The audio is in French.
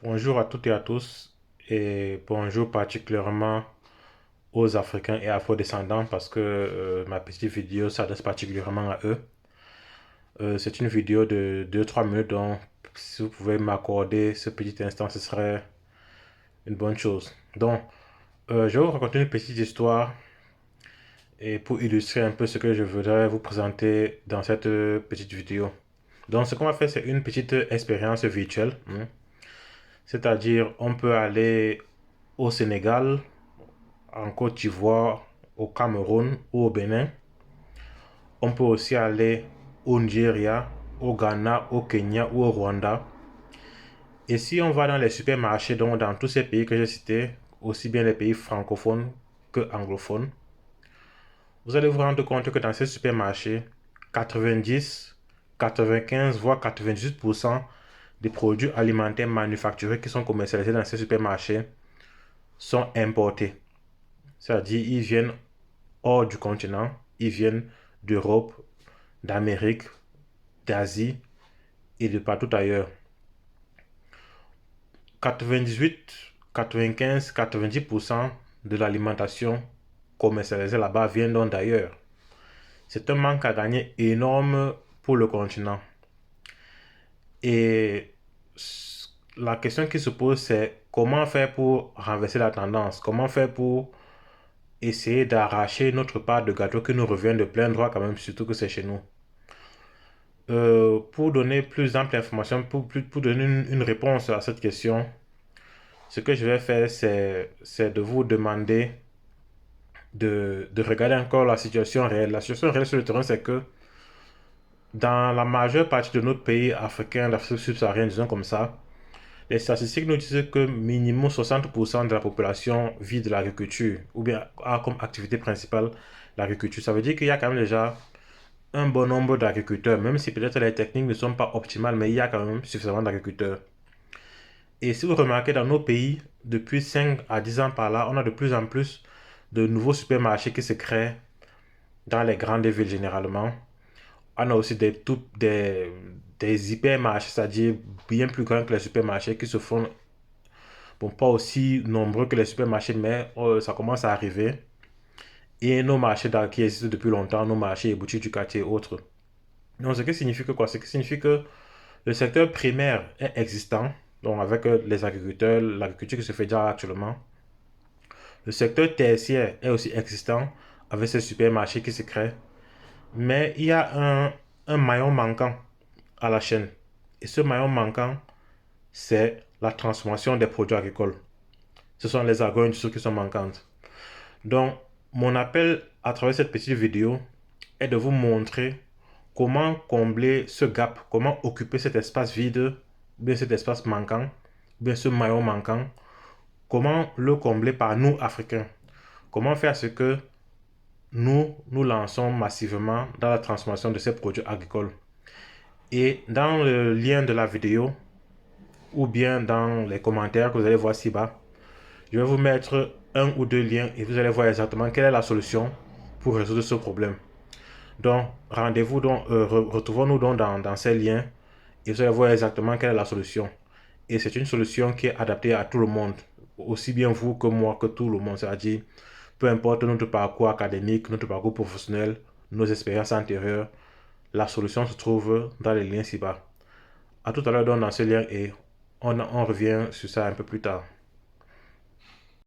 Bonjour à toutes et à tous et bonjour particulièrement aux Africains et Afro-descendants parce que ma petite vidéo s'adresse particulièrement à eux. C'est une vidéo de 2-3 minutes donc si vous pouvez m'accorder ce petit instant, ce serait une bonne chose. Donc, je vais vous raconter une petite histoire et pour illustrer un peu ce que je voudrais vous présenter dans cette petite vidéo. Donc, ce qu'on va faire, c'est une petite expérience virtuelle, hein. C'est-à-dire, on peut aller au Sénégal, en Côte d'Ivoire, au Cameroun ou au Bénin. On peut aussi aller au Nigeria, au Ghana, au Kenya ou au Rwanda. Et si on va dans les supermarchés, donc dans tous ces pays que j'ai cités, aussi bien les pays francophones que anglophones, vous allez vous rendre compte que dans ces supermarchés, 90, 95, voire 98% des produits alimentaires manufacturés qui sont commercialisés dans ces supermarchés sont importés. C'est-à-dire, ils viennent hors du continent, ils viennent d'Europe, d'Amérique, d'Asie et de partout ailleurs. 98, 95, 90% de l'alimentation commercialisée là-bas vient donc d'ailleurs. C'est un manque à gagner énorme pour le continent. Et la question qui se pose, c'est comment faire pour renverser la tendance? Comment faire pour essayer d'arracher notre part de gâteau qui nous revient de plein droit quand même, surtout que c'est chez nous? Pour donner plus d'ample information, pour donner une réponse à cette question, ce que je vais faire, c'est de vous demander de regarder encore la situation réelle. La situation réelle sur le terrain, c'est que dans la majeure partie de nos pays africains, d'Afrique subsaharienne, disons comme ça, les statistiques nous disent que minimum 60% de la population vit de l'agriculture, ou bien a comme activité principale l'agriculture. Ça veut dire qu'il y a quand même déjà un bon nombre d'agriculteurs, même si peut-être les techniques ne sont pas optimales, mais il y a quand même suffisamment d'agriculteurs. Et si vous remarquez dans nos pays, depuis 5 à 10 ans par là, on a de plus en plus de nouveaux supermarchés qui se créent dans les grandes villes généralement. On a aussi des hypermarchés, c'est-à-dire bien plus grands que les supermarchés qui se font, bon, pas aussi nombreux que les supermarchés, mais ça commence à arriver. Et nos marchés qui existent depuis longtemps, nos marchés et boutiques du quartier et autres. Donc, ce qui signifie que quoi? Ce qui signifie que le secteur primaire est existant, donc avec les agriculteurs, l'agriculture qui se fait déjà actuellement. Le secteur tertiaire est aussi existant avec ces supermarchés qui se créent. Mais il y a un maillon manquant à la chaîne. Et ce maillon manquant, c'est la transformation des produits agricoles. Ce sont les agro-industries qui sont manquantes. Donc, mon appel à travers cette petite vidéo est de vous montrer comment combler ce gap, comment occuper cet espace vide, ou bien cet espace manquant, ou bien ce maillon manquant, comment le combler par nous, Africains. Comment faire ce que nous lançons massivement dans la transformation de ces produits agricoles. Et dans le lien de la vidéo, ou bien dans les commentaires que vous allez voir ci-bas, je vais vous mettre un ou deux liens et vous allez voir exactement quelle est la solution pour résoudre ce problème. Donc, rendez-vous donc, retrouvons-nous donc dans ces liens et vous allez voir exactement quelle est la solution. Et c'est une solution qui est adaptée à tout le monde, aussi bien vous que moi, que tout le monde. C'est-à-dire, peu importe notre parcours académique, notre parcours professionnel, nos expériences antérieures, la solution se trouve dans les liens ci-bas. À tout à l'heure donc dans ce lien et on revient sur ça un peu plus tard.